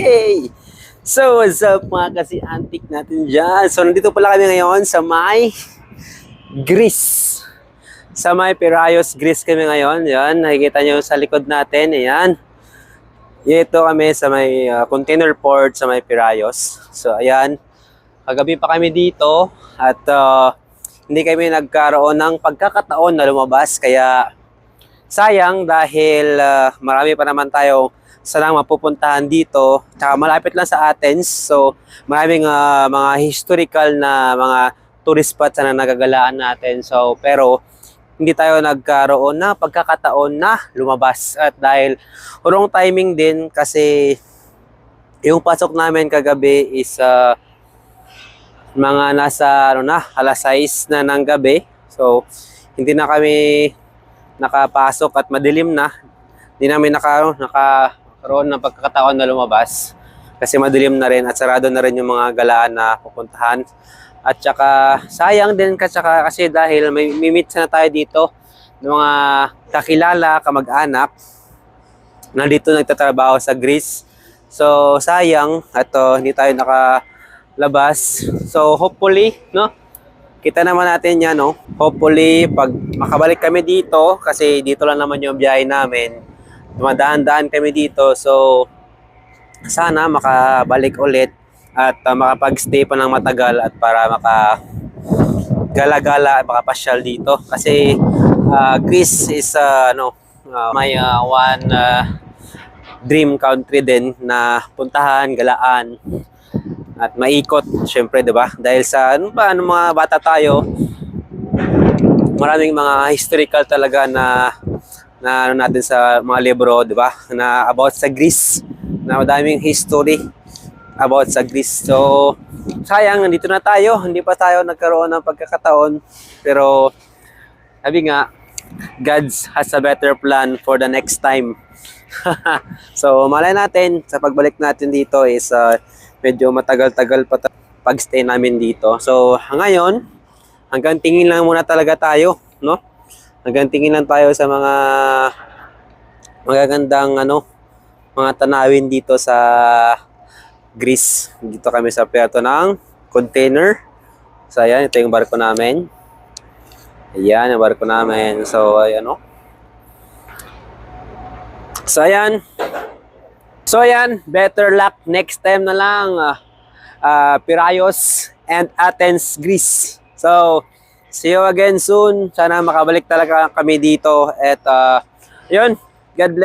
Yay! So, what's up mga kasi-antik natin dyan? So, nandito pala kami ngayon sa may Greece. Sa may Piraeus, Greece kami ngayon. Yan, nakikita nyo sa likod natin. Ayan. Ito kami sa may container port sa may Piraeus. So, ayan. Kagabi pa kami dito at hindi kami nagkaroon ng pagkakataon na lumabas. Kaya, sayang dahil marami pa naman tayo sanang mapupuntahan dito. Tsaka malapit lang sa Athens. So, maraming mga historical na mga tourist spots na nagagalaan natin. So, pero hindi tayo nagkaroon na pagkakataon na lumabas. At dahil wrong timing din kasi yung pasok namin kagabi is mga nasa alas 6 na ng gabi. So, hindi na kami nakapasok at madilim na. Hindi namin nakaroon ng pagkakataon na lumabas kasi madilim na rin at sarado na rin yung mga galaan na pupuntahan. At saka sayang din kasi dahil may meet na tayo dito ng mga kakilala, kamag-anak na dito nagtatrabaho sa Greece. So sayang at hindi tayo nakalabas. So hopefully, no? Kita naman natin yan, no? Hopefully, pag makabalik kami dito, kasi dito lang naman yung biyahe namin, dumadaan-daan kami dito. So, sana makabalik ulit at makapag-stay pa ng matagal at para makagala-gala, makapasyal dito. Kasi Greece is may one dream country din na puntahan, galaan at maikot, syempre, 'di ba? Dahil sa mga bata tayo, maraming mga historical talaga na natin sa mga libro, 'di ba? Na about sa Greece, na madaming history about sa Greece. So, sayang nandito na tayo, hindi pa tayo nagkaroon ng pagkakataon, pero sabi nga, God has a better plan for the next time. So, malay natin sa pagbalik natin dito is medyo matagal-tagal pa pag-stay namin dito. So, ngayon, hanggang tingin lang muna talaga tayo, no? Hanggang tingin lang tayo sa mga magagandang mga tanawin dito sa Greece. Dito kami sa puerto ng container. So, ayan, ito yung barko namin. Ayan, yung barko namin. So, ayan, no? So, ayan. So ayan, better luck next time na lang. Piraeus and Athens, Greece. So, see you again soon. Sana makabalik talaga kami dito. At yun, God bless.